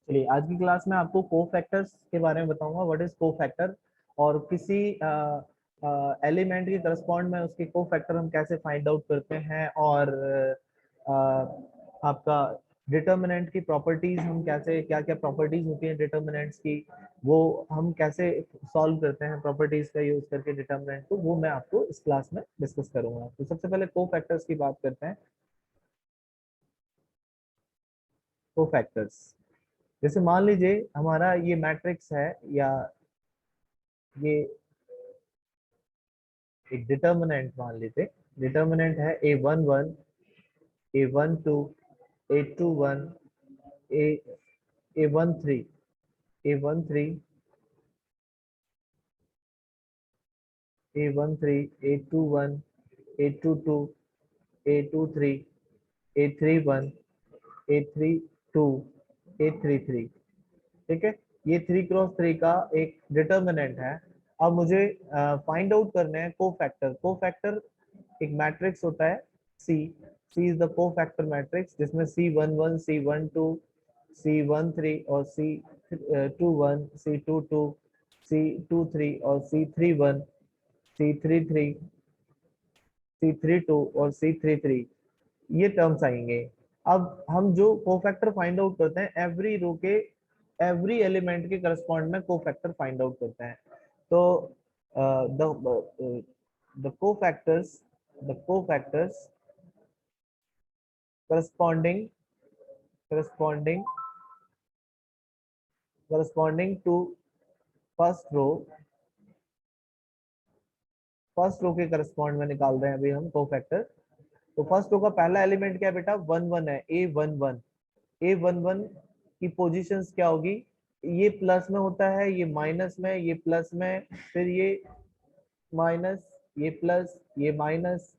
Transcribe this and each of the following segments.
चलिए, आज की क्लास में आपको कोफैक्टर्स के बारे में बताऊंगा। व्हाट इज कोफैक्टर, और किसी एलिमेंट के करस्पॉन्ड में उसके कोफैक्टर हम कैसे फाइंड आउट करते हैं, और आपका डिटर्मिनेंट की प्रॉपर्टीज हम कैसे, क्या क्या प्रॉपर्टीज होती हैं डिटर्मिनेंट्स की, वो हम कैसे सॉल्व करते हैं प्रॉपर्टीज का यूज करके डिटर्मिनेंट को, वो मैं आपको इस क्लास में डिस्कस करूंगा। तो सबसे पहले कोफैक्टर्स की बात करते हैं। कोफैक्टर्स, जैसे मान लीजिए हमारा ये मैट्रिक्स है, या ये एक डिटर्मिनेंट मान लीजिए। डिटर्मिनेंट है A11, A12, A21, A A13, A13, A13, A21, A22, A23, A31, A32, A33। ठीक है, ये 3x3 का एक डिटर्मिनेंट है। अब मुझे फाइंड आउट करने हैं कोफैक्टर। कोफैक्टर एक मैट्रिक्स होता है सी। सी इज द कोफैक्टर मैट्रिक्स, जिसमें C11, C12, C13 और C21, C22, C23 और C31, C33, C32 और C33, ये टर्म्स आएंगे। अब हम जो कोफैक्टर फाइंड आउट करते हैं, एवरी रो के एवरी एलिमेंट के करस्पॉन्ड में कोफैक्टर फाइंड आउट करते हैं। तो the cofactors the cofactors corresponding corresponding corresponding to first row, first row के करस्पॉन्ड में निकाल रहे हैं अभी हम कोफैक्टर। तो फर्स्ट रो का पहला एलिमेंट क्या है बेटा? 11 है, A11। A11 की पोजीशंस क्या होगी? ये प्लस में होता है, ये माइनस में, ये प्लस में, फिर ये माइनस, ये प्लस, ये माइनस,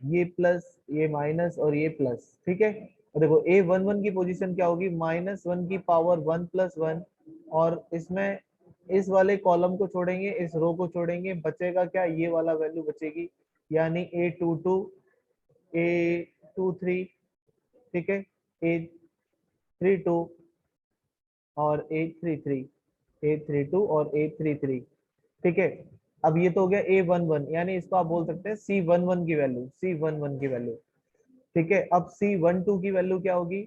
ये प्लस, ये माइनस और ये प्लस। ठीक है, और देखो A11 की पोजीशन क्या होगी? -1 की पावर 1+1। और इसमें इस वाले कॉलम को छोड़ेंगे, इस रो को छोड़ेंगे, बचेगा क्या? ये वाला वैल्यू बचेगी, यानी A22, A23, ठीक है, A32 और A33, A32 और A33। ठीक है, अब ये तो हो गया A11, यानी इसको आप बोल सकते हैं C11 की वैल्यू, C11 की वैल्यू। ठीक है, अब C12 की वैल्यू क्या होगी?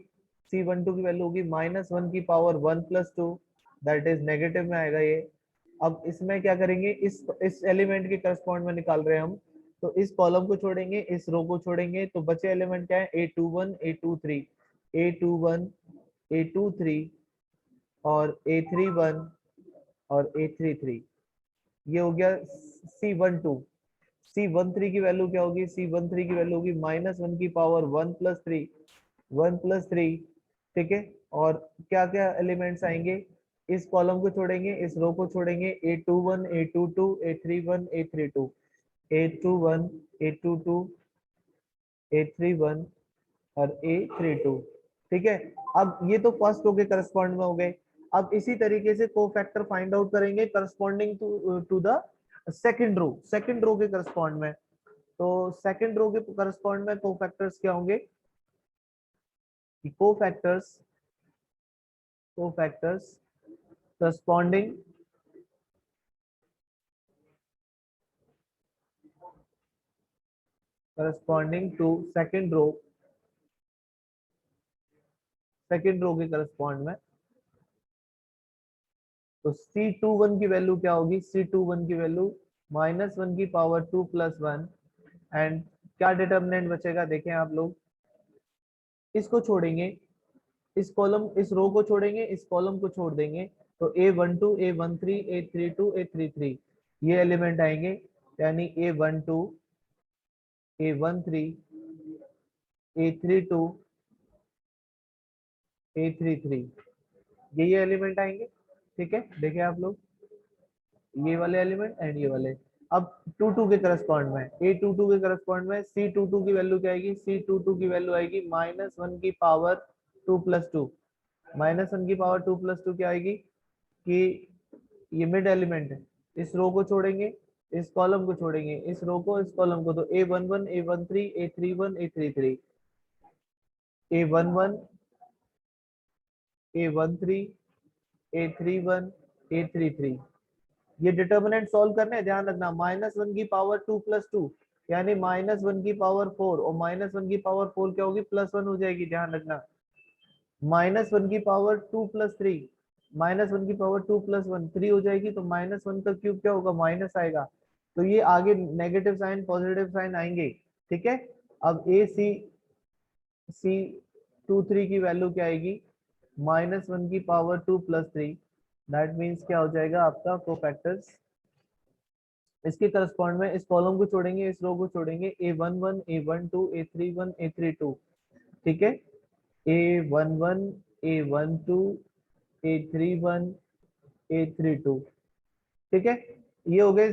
C12 की वैल्यू होगी -1 की पावर 1+2, दैट इज नेगेटिव में आएगा ये। अब इसमें क्या करेंगे? इस एलिमेंट के करस्पॉन्ड में निकाल रहे हैं हम, तो इस कॉलम को छोड़ेंगे, इस रो को छोड़ेंगे, तो बचे एलिमेंट क्या है? A21, A23, A21, A23 और A31 और A33। ये हो गया C12। C13 की वैल्यू क्या होगी? C13 की वैल्यू होगी -1 की पावर 1+3, 1+3। ठीक है, और क्या क्या एलिमेंट्स आएंगे? इस कॉलम को छोड़ेंगे, इस रो को छोड़ेंगे, A21, A22, A31, A32, A21, A22, A31 और A32। ठीक है, अब ये तो फर्स्ट रो के करस्पॉन्ड में हो गए। अब इसी तरीके से कोफैक्टर फाइंड आउट करेंगे corresponding to the second row के करस्पॉन्ड में। तो सेकंड रो के करस्पॉन्ड में कोफैक्टर्स क्या होंगे? Cofactors cofactors corresponding corresponding to second row के करस्पॉन्ड में। तो C21 की वैल्यू क्या होगी? C21 की वैल्यू -1 की पावर 2+1। एंड क्या डिटर्मिनेंट बचेगा? देखें आप लोग, इसको छोड़ेंगे, इस कॉलम, इस रो को छोड़ेंगे, इस कॉलम को छोड़ देंगे, तो A12, A13, A32, A33 ये एलिमेंट आएंगे, यानी A12, A13, A32, A33, ये एलिमेंट आएंगे। ठीक है, देखिए आप लोग, ये वाले एलिमेंट एंड ये वाले। अब 22 के करस्पॉन्ड में, A22 के करस्पॉन्ड में C22 की वैल्यू क्या आएगी? C22 की वैल्यू आएगी -1 की पावर 2+2। -1 की पावर 2+2 क्या आएगी? कि ये मिड एलिमेंट है, इस रो को छोड़ेंगे, इस कॉलम को छोड़ेंगे, इस रो को, इस कॉलम को, तो A11, A13, A31, A33, A11, A13, A31, A33। ये डिटर्मिनेंट सॉल्व करने हैं, ध्यान रखना -1 की पावर 2+2 यानी -1 की पावर 4 और -1 की पावर 4 क्या होगी +1 हो जाएगी, ध्यान रखना। -1 की पावर 2+3, -1 की पावर 2+1 3 हो जाएगी, तो -1 का क्यूब क्या होगा माइनस आएगा, तो ये आगे नेगेटिव साइन पॉजिटिव साइन आएंगे। ठीक है, अब C23 की वैल्यू क्या आएगी -1 की पावर 2+3, दैट मीन्स क्या हो जाएगा आपका कोफैक्टर्स। इसके करस्पॉन्ड में इस कॉलम को छोड़ेंगे, इस रो को छोड़ेंगे, A11, A12, A31, A32। ठीक है, A11, A12, A31, A32। ठीक है, ये हो गए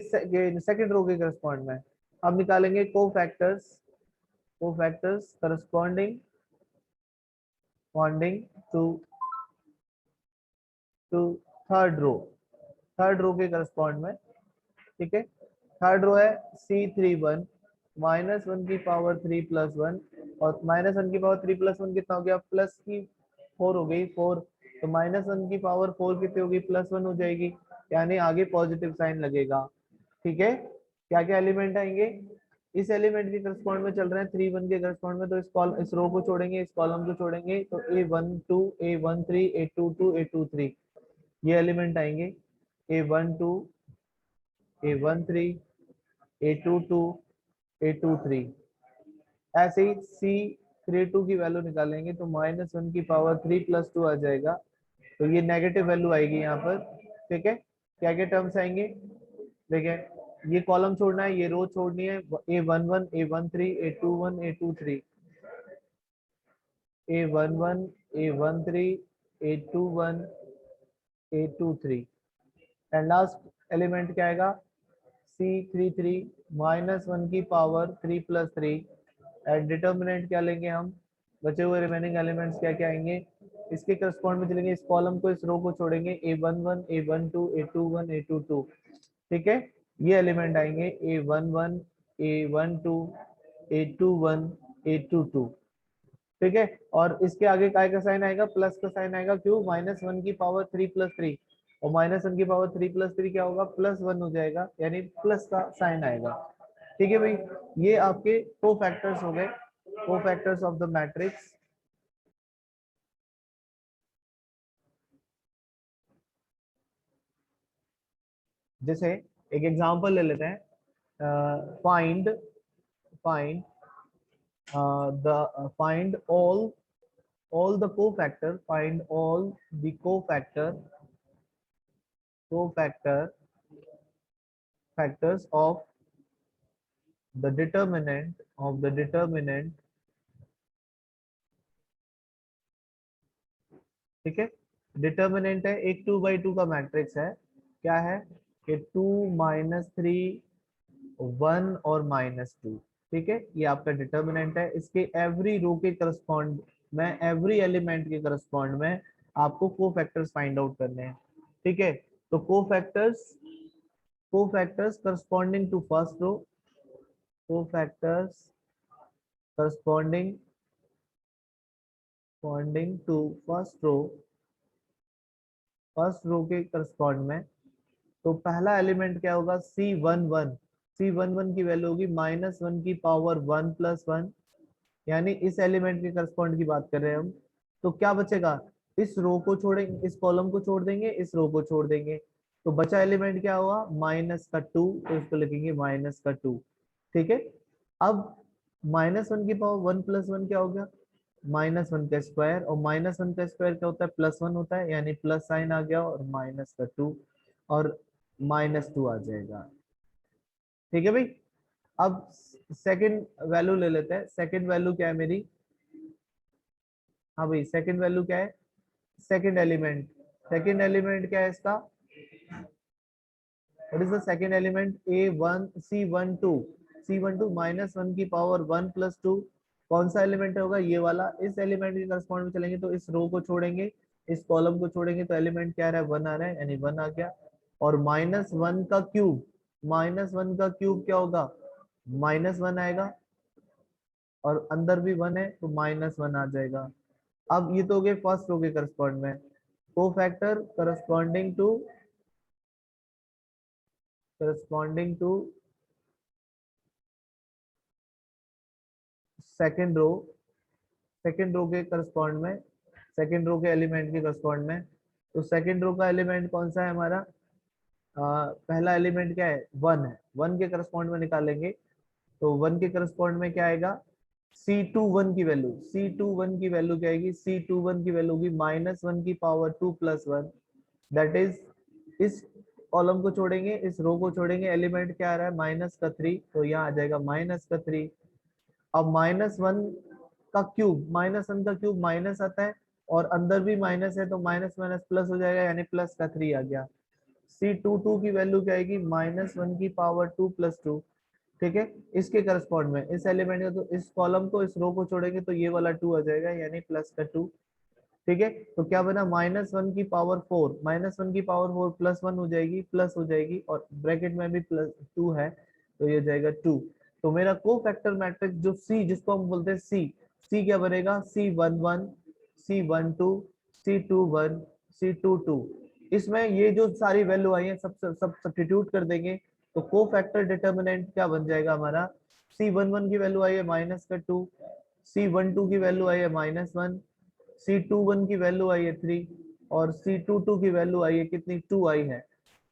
सेकंड रो के करस्पॉन्ड में। अब निकालेंगे cofactors corresponding to third row के करस्पॉन्ड में। ठीक है, थर्ड रो है C31, -1 की पावर 3+1 और -1 की पावर 3+1 कितना हो गया प्लस की 4 हो गई 4, तो -1 की पावर 4 कितनी होगी +1 हो जाएगी, यानी आगे पॉजिटिव साइन लगेगा। ठीक है, क्या क्या एलिमेंट आएंगे इस एलिमेंट के करस्पॉन्ड में, चल रहे हैं 3 1 के करस्पॉन्ड में, तो इस रो को छोड़ेंगे, इस कॉलम को छोड़ेंगे, तो A12, A13, A22, A23 ये एलिमेंट आएंगे। A12, A13, A22, A23। ऐसे ही C32 की वैल्यू निकालेंगे, तो -1 की पावर 3+2 आ जाएगा, तो ये नेगेटिव वैल्यू आएगी यहाँ पर। ठीक है, क्या क्या टर्म्स आएंगे देखिए, ये कॉलम छोड़ना है, ये रो छोड़नी है, A11, A13, A21, A23, A11, A13, A21, A23 and last element क्या आएगा C33, -1 की पावर 3+3 एंड डिटर्मिनेंट क्या लेंगे हम, बचे हुए रिमेनिंग एलिमेंट्स क्या क्या आएंगे इसके करस्पॉन्ड में चलेंगे, इस कॉलम को इस रो को छोड़ेंगे, A11, A12, A21, A22। ठीक है, ये एलिमेंट आएंगे A11, A12, A21, A22। ठीक है, और इसके आगे काय का साइन आएगा प्लस का साइन आएगा, क्यों -1 की पावर 3+3 और -1 की पावर 3+3 क्या होगा +1 हो जाएगा, यानी प्लस का साइन आएगा। ठीक है भाई, ये आपके कोफैक्टर्स हो गए, कोफैक्टर्स ऑफ द मैट्रिक्स। जैसे एक एग्जांपल ले लेते हैं, find find find all the cofactor, find all the cofactor factors of the determinant। ठीक है, डिटर्मिनेंट है एक 2x2 का मैट्रिक्स है, क्या है कि 2 -3 1 और -2। ठीक है, ये आपका डिटर्मिनेंट है, इसके एवरी रो के करस्पॉन्ड में, एवरी एलिमेंट के करस्पॉन्ड में आपको कोफैक्टर्स फाइंड आउट करने हैं। ठीक है, तो cofactors corresponding to first row, cofactors corresponding to first row के करस्पॉन्ड में, तो पहला एलिमेंट क्या होगा C11 की वैल्यू होगी -1 की पावर 1+1, यानी इस एलिमेंट के करस्पॉन्ड की बात कर रहे हैं हम। तो क्या बचेगा, इस रो को छोड़ेंगे, इस कॉलम को छोड़ देंगे, इस रो को छोड़ देंगे, तो बचा एलिमेंट क्या हुआ -2, तो इसको लिखेंगे -2। ठीक है, अब -1 की पावर 1+1 क्या हो गया -1 का स्क्वायर, और -1 का स्क्वायर क्या होता है +1 होता है, यानी प्लस साइन आ गया और -2 और -2 आ जाएगा। ठीक है भाई, अब सेकंड वैल्यू ले लेते हैं, सेकंड वैल्यू क्या है मेरी, हाँ भाई सेकंड वैल्यू क्या है, सेकंड एलिमेंट क्या है इसका, what is the second element A1 C12 -1 की पावर 1+2, कौन सा एलिमेंट होगा ये वाला, इस एलिमेंट के करस्पॉन्ड में चलेंगे, तो इस रो को छोड़ेंगे, इस कॉलम को छोड़ेंगे, तो एलिमेंट क्या आ रहा है 1 आ रहा है, यानी 1 आ गया, और -1 का क्यूब, क्या होगा -1 आएगा, और अंदर भी 1 है तो -1 आ जाएगा। अब ये तो हो गए फर्स्ट रो के करस्पॉन्ड में, cofactor corresponding to second row, second row के करस्पॉन्ड में, सेकेंड रो के एलिमेंट के करस्पॉन्ड में। तो सेकेंड रो का एलिमेंट कौन सा है हमारा? पहला एलिमेंट क्या है? 1 है, 1 के करस्पॉन्ड में निकालेंगे। तो 1 के करस्पॉन्ड में क्या आएगा? C21 की वैल्यू, C21 की वैल्यू क्या आएगी? C21 की वैल्यू होगी -1 की पावर 2 + 1, दैट इज, इस कॉलम को छोड़ेंगे, इस रो को छोड़ेंगे, एलिमेंट क्या आ रहा है? -3, तो यहाँ आ जाएगा -3। अब -1 का क्यूब, -1 का क्यूब माइनस आता है, और अंदर भी माइनस है, तो माइनस माइनस प्लस हो जाएगा, यानी +3 आ गया। C22 की वैल्यू क्या आएगी? -1 की पावर 2 + 2, ठीक है, इसके करस्पॉन्ड में, इस एलिमेंट का। तो इस कॉलम को, इस रो को छोड़ेंगे तो ये वाला 2 आ जाएगा, यानी +2, ठीक है। तो क्या बना? -1 की पावर 4, -1 की पावर 4 +1 हो जाएगी, प्लस हो जाएगी, और ब्रैकेट में भी +2 है, तो ये जाएगा 2। तो मेरा कोफैक्टर मैट्रिक्स जो सी, जिसको हम बोलते हैं सी, सी क्या बनेगा? C11, C12, C21, C22। इसमें ये जो सारी वैल्यू आई है, सब सब सब्स्टिट्यूट कर देंगे, तो कोफैक्टर डिटर्मिनेंट क्या बन जाएगा हमारा? C11 की वैल्यू आई है -2, C12 की वैल्यू आई है -1, C21 की वैल्यू आई है 3, और C22 की वैल्यू आई है कितनी? 2 आई है।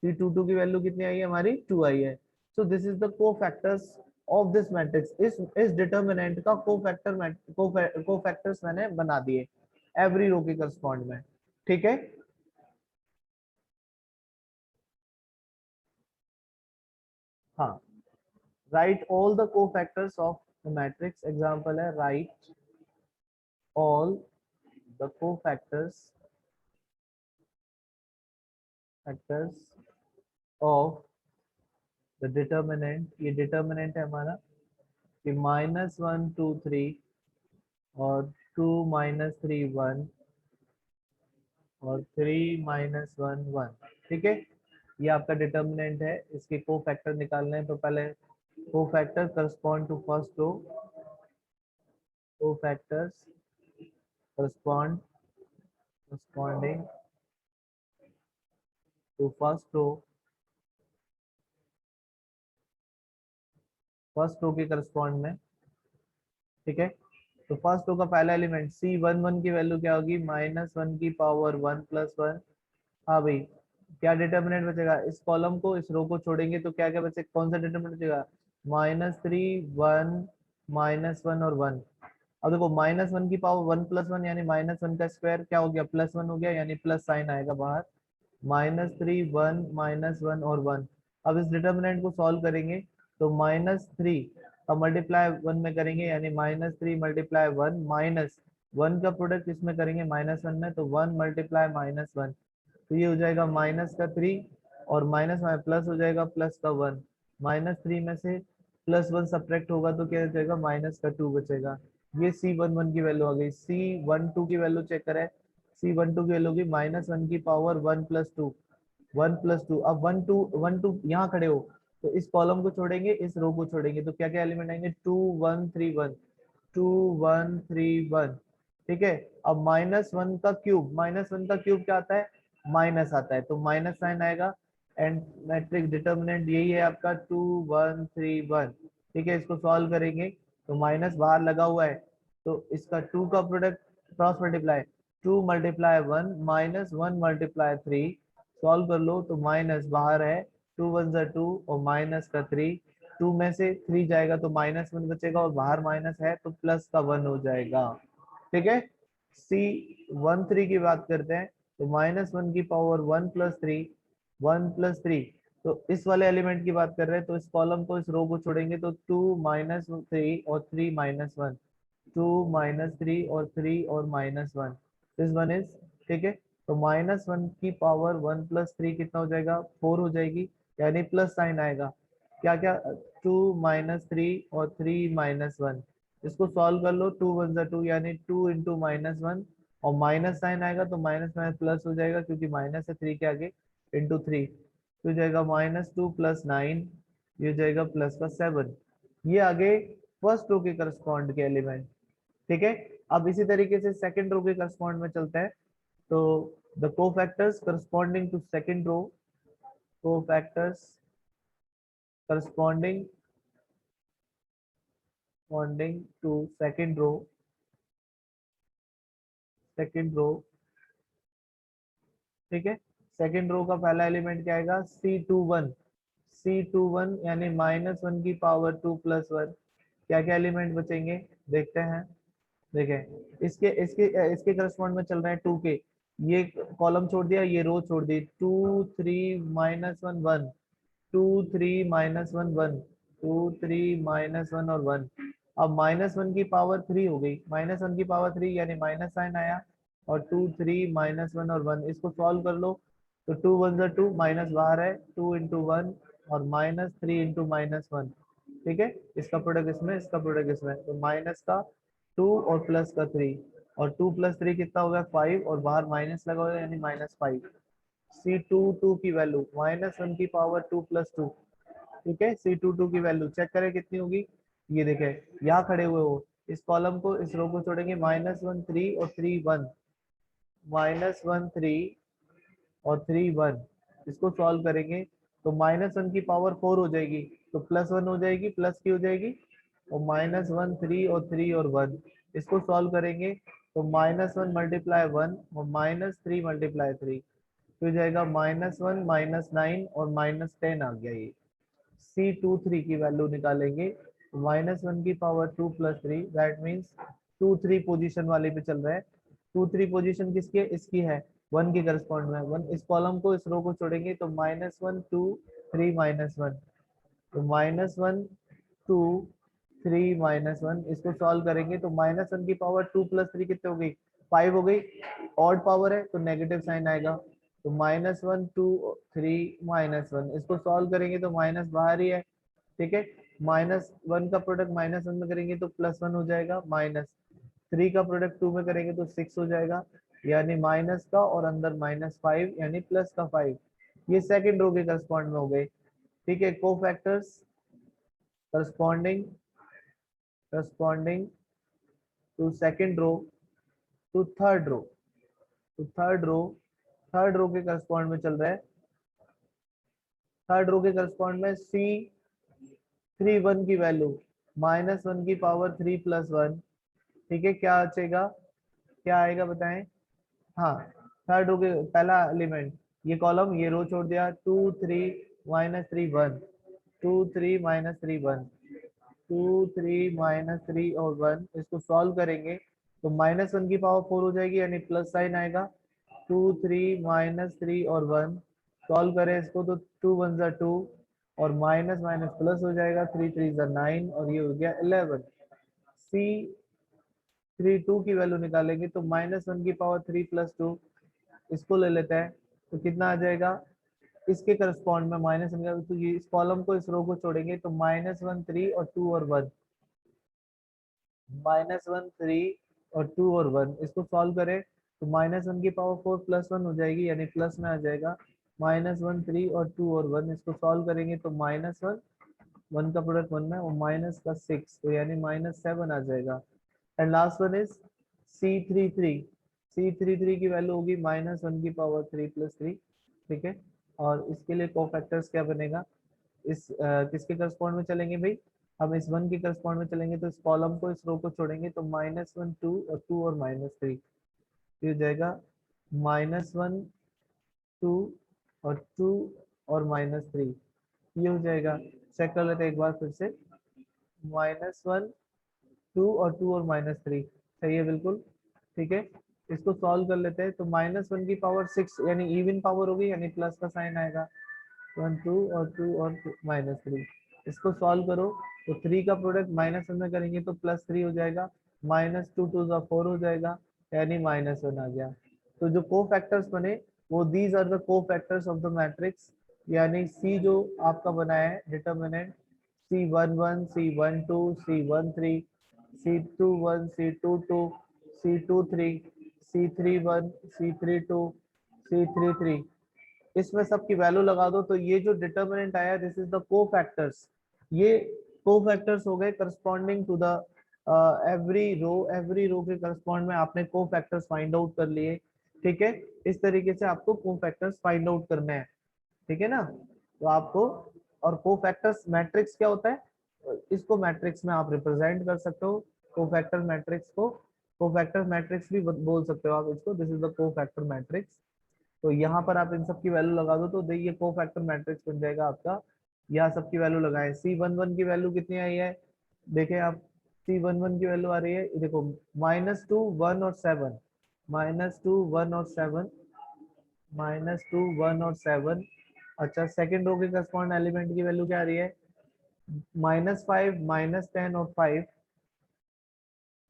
C22 की वैल्यू कितनी आई है हमारी? 2 आई है। So this is the cofactors of this matrix. इस डिटर्मिनेंट का कोफैक्टर्स मैंने बना दिए एवरी रो के करस्पॉन्ड में, ठीक है। हाँ, right all the cofactors of the matrix, example है right all the cofactors factors of the determinant. ये डिटर्मिनेंट है हमारा कि -1 2 3 और 2 - 3 1 और 3 - 1 1, ठीक है। ये आपका डिटर्मिनेंट है। इसके कोफैक्टर निकालने हैं, तो पहले cofactor correspond to first row, cofactors corresponding to first row के करस्पॉन्ड में, ठीक है। तो फर्स्ट रो का पहला एलिमेंट C11 की वैल्यू क्या होगी? -1 की पावर 1 + 1। हाँ भाई, क्या डिटर्मिनेंट बचेगा? इस कॉलम को, इस रो को छोड़ेंगे तो क्या क्या बचे? कौन सा डिटर्मिनेंट बचेगा? -3 1 -1 और 1। अब देखो, -1 की पावर 1 + 1 यानी -1 का स्क्वायर क्या हो गया? +1 हो गया, यानी प्लस साइन आएगा बाहर। -3 1 -1 और 1। अब इस डिटर्मिनेंट को सॉल्व करेंगे, तो -3 का मल्टीप्लाई 1 में करेंगे, यानी -3 × 1, -1 का प्रोडक्ट इसमें करेंगे -1 में, तो 1 × -1, तो ये हो जाएगा -3, और माइनस में प्लस हो जाएगा, +1। -3 में से +1 सब्ट्रैक्ट होगा तो क्या हो जाएगा? -2 बचेगा। ये C11 की वैल्यू आ गई। C12 की वैल्यू चेक करें। C12 की वैल्यू होगी -1 की पावर 1 + 2, 1 + 2। अब 1 2 1 2 यहाँ खड़े हो, तो इस कॉलम को छोड़ेंगे, इस रो को छोड़ेंगे, तो क्या क्या एलिमेंट आएंगे? 2 1 3 1, 2 1 3 1, ठीक है। अब -1 का क्यूब, -1 का क्यूब क्या आता है? माइनस आता है, तो माइनस साइन आएगा। एंड मैट्रिक्स डिटर्मिनेंट यही है आपका 2 1 3 1, ठीक है। इसको सॉल्व करेंगे, तो माइनस बाहर लगा हुआ है, तो इसका 2 का प्रोडक्ट क्रॉस मल्टीप्लाई, 2 × 1 -1 × 3, सॉल्व कर लो, तो माइनस बाहर है, 2 1 2 और माइनस का 3, 2 में से 3 जाएगा तो -1 बचेगा, और बाहर माइनस है तो प्लस का 1 हो जाएगा, ठीक है। C13 की बात करते हैं, तो -1 की पावर 1 + 3, 1 + 3, तो इस वाले एलिमेंट की बात कर रहे हैं, तो इस कॉलम को, इस रो को छोड़ेंगे, तो 2 -3 और 3 -1, 2 -3 और 3 और -1, दिस वन इज, ठीक है। तो -1 की पावर 1 + 3 कितना हो जाएगा? 4 हो जाएगी, यानी प्लस साइन आएगा। क्या क्या? 2 -3 और 3 -1, इसको सॉल्व कर लो, 2 1 2, यानी 2 × -1, और माइनस साइन आएगा तो माइनस में प्लस हो जाएगा, क्योंकि माइनस है 3 के आगे, × 3, तो हो जाएगा -2 + 9, ये हो जाएगा +7। ये आगे फर्स्ट रो के करस्पॉन्ड के एलिमेंट, ठीक है। अब इसी तरीके से सेकंड रो के करस्पॉन्ड में चलते हैं, तो the cofactors corresponding to second row, cofactors corresponding to second row, ठीक है। सेकंड रो का पहला एलिमेंट क्या आएगा, C21, C21 यानी -1 की पावर 2 + 1। क्या क्या एलिमेंट बचेंगे देखते हैं। देखें इसके इसके इसके करस्पॉन्ड में चल रहा है 2 के, ये कॉलम छोड़ दिया, ये रो छोड़ दी, 2 3 -1 1, 2 3 -1 1, 2 3 -1 और 1। अब -1 की पावर 3 हो गई, -1 की पावर 3 यानी माइनस साइन आया, और 2 3 -1 और 1, इसको सॉल्व कर लो। तो 2 1 जा 2, माइनस बाहर है, 2 × 1 और -3 × -1, ठीक है। इसका प्रोडक्ट इसमें, इसका प्रोडक्ट इसमें, तो माइनस का 2 और प्लस का 3, और 2 + 3 कितना हो गया 5, और बाहर माइनस लगा हुआ है यानी -5। C22 की वैल्यू -1 की पावर 2 + 2, ठीक है। C22 की वैल्यू चेक करें कितनी होगी। ये देखें यहाँ खड़े हुए हो, इस कॉलम को इस रो को छोड़ेंगे, -1 3 और 3 1, -1 3 और 3 1, इसको सॉल्व करेंगे तो -1 की पावर 4 हो जाएगी, तो +1 हो जाएगी, प्लस की हो जाएगी, और -1 3 और 3 और 1, इसको सॉल्व करेंगे तो -1 × 1 और -3 × 3, तो जाएगा -1 -9 और -10 आ गया। ये C23 की वैल्यू निकालेंगे, -1 की पावर 2 + 3, दैट मीन्स 2 3 पोजीशन वाले पे चल रहा है। 2 3 पोजीशन किसकी है, इसकी है, 1 के करस्पॉन्ड में 1, इस कॉलम को इस रो को छोड़ेंगे तो -1 2 3 -1, तो -1 2 3 -1, इसको सॉल्व करेंगे तो -1 की पावर 2 + 3 कितने हो गई, 5 हो गई, ऑड पावर है तो नेगेटिव साइन आएगा, तो -1 2 3 -1, इसको सॉल्व करेंगे तो माइनस बाहर ही है, ठीक है। -1 का प्रोडक्ट -1 में करेंगे तो +1 हो जाएगा, -3 का प्रोडक्ट 2 में करेंगे तो 6 हो जाएगा, यानी माइनस का और अंदर -5 यानी प्लस का 5। ये सेकंड रो के करस्पॉन्ड में हो गए, ठीक है। Cofactors corresponding to second row to third row, तो थर्ड रो के करस्पॉन्ड में चल रहा है, थर्ड रो के करस्पॉन्ड में C31 की वैल्यू -1 की पावर 3 + 1, ठीक है। क्या बचेगा, क्या आएगा बताएं। हाँ, थर्ड रो के पहला एलिमेंट, ये कॉलम ये रो छोड़ दिया, 2 3 -3 1, 2 3 -3 1, 2 3 -3 और 1, इसको सॉल्व करेंगे तो -1 की पावर 4 हो जाएगी यानी प्लस साइन आएगा, 2 3 -3 और 1, सॉल्व करें इसको तो 2 1 जा 2, और माइनस माइनस प्लस हो जाएगा, 3 3 जा 9, और ये हो गया 11। C32 की वैल्यू निकालेंगे तो -1 की पावर 3 + 2, इसको ले लेते हैं तो कितना आ जाएगा, इसके करस्पॉन्ड में -1 का, तो ये इस कॉलम को इस रो को छोड़ेंगे तो -1 3 और 2 और 1, -1 3 और 2 और 1, इसको सॉल्व करें तो -1 की पावर 4 + 1 हो जाएगी यानी प्लस में आ जाएगा, -1 3 और 2 और 1, इसको सॉल्व करेंगे तो -1 1 का प्रोडक्ट 1 में, और माइनस का 6, तो यानी -7 आ जाएगा। And last one is C33, C33 की वैल्यू होगी -1 की पावर 3 + 3, ठीक है। और इसके लिए कोफैक्टर्स क्या बनेगा, इस किसके करस्पॉन्ड में चलेंगे भाई, हम इस 1 के करस्पॉन्ड में चलेंगे, तो इस कॉलम को इस रो को छोड़ेंगे तो -1 2 और 2 और -3, ये हो जाएगा -1 2 और 2 और -3, ये हो जाएगा। चेक कर लेते हैं एक बार फिर से, -1 2 और 2 और -3, सही है बिल्कुल, ठीक है। इसको सॉल्व कर लेते हैं तो -1 की पावर 6 यानी इवन पावर होगी यानी प्लस का साइन आएगा, 1 2 और 2 और -3, इसको सॉल्व करो तो 3 का प्रोडक्ट -1 में करेंगे तो +3 हो जाएगा, -2 2 का 4 हो जाएगा यानी -1 आ गया। तो जो को फैक्टर्स बने वो दीज आर द को फैक्टर्स ऑफ द मैट्रिक्स, यानी सी जो आपका बना है determinant, C11 C12 C13 C21 C22 C23 C31 C32 C33, इसमें सबकी वैल्यू लगा दो तो ये जो डिटर्मिनेंट आया this is the cofactors, ये को फैक्टर्स हो गए corresponding to the every row के करस्पॉन्ड में आपने को फैक्टर्स फाइंड आउट कर लिए, ठीक है, इस तरीके से आपको कोफैक्टर्स फाइंड आउट करना है, ठीक है ना। तो आपको, और कोफैक्टर्स मैट्रिक्स क्या होता है, इसको मैट्रिक्स में आप रिप्रेजेंट कर सकते हो, कोफैक्टर मैट्रिक्स को कोफैक्टर मैट्रिक्स भी बोल सकते हो आप इसको, this is the cofactor matrix. तो यहाँ पर आप इन सब की वैल्यू लगा दो तो देखिए कोफैक्टर मैट्रिक्स बन जाएगा आपका। यहाँ सब की वैल्यू लगाए, C11 की वैल्यू कितनी आई है, देखें आप, C11 की वैल्यू आ रही है, ये देखो -2 1 और 7, -2 1 और 7, -2 1 और 7। अच्छा, सेकंड रो के करस्पॉन्ड एलिमेंट की वैल्यू क्या आ रही है, -5 -10 और 5,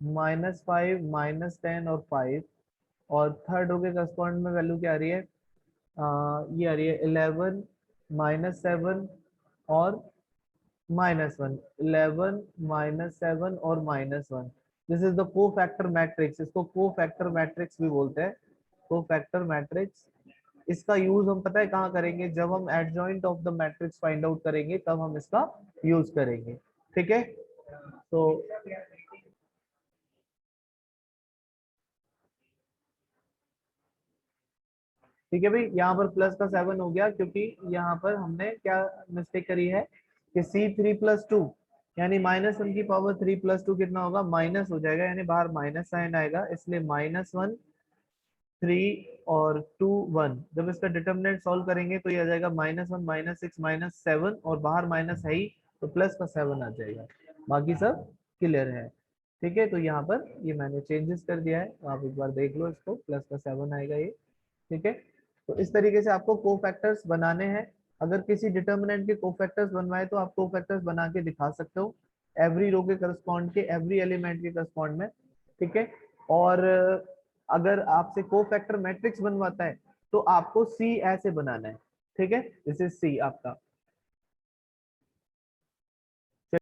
-5 -10 और 5। और थर्ड रो के करस्पॉन्ड में वैल्यू क्या आ रही है, ये आ रही है 11 -7 और -1, 11 -7 और -1। This is the cofactor matrix, इसको कोफैक्टर मैट्रिक्स भी बोलते हैं, कोफैक्टर मैट्रिक्स। इसका यूज हम पता है कहाँ करेंगे, जब हम adjoint of the matrix find out करेंगे तब हम इसका यूज करेंगे, ठीक है। तो ठीक है भाई, यहाँ पर प्लस का 7 हो गया क्योंकि यहाँ पर हमने क्या मिस्टेक करी है कि C3+2 यानी -1 की पावर 3+2 कितना होगा, माइनस हो जाएगा, यानी बाहर माइनस साइन आएगा, इसलिए -1 3 और 2 1। जब इसका डिटर्मिनेंट सॉल्व करेंगे तो ये आ जाएगा -1 -6 -7, और बाहर माइनस है ही तो प्लस का 7 आ जाएगा। बाकी सब क्लियर है, ठीक है। तो यहाँ पर ये मैंने चेंजेस कर दिया है, तो आप एक बार देख लो इसको, प्लस का 7 आएगा ये, ठीक है। तो इस तरीके से आपको कोफैक्टर्स बनाने हैं। अगर किसी डिटर्मिनेंट के कोफैक्टर्स बनवाए तो आप कोफैक्टर्स बना के दिखा सकते हो, एवरी रो के करस्पॉन्ड के, एवरी एलिमेंट के करस्पॉन्ड में, ठीक है। और अगर आपसे कोफैक्टर मैट्रिक्स बनवाता है तो आपको सी ऐसे बनाना है, ठीक है, दिस इज सी आपका।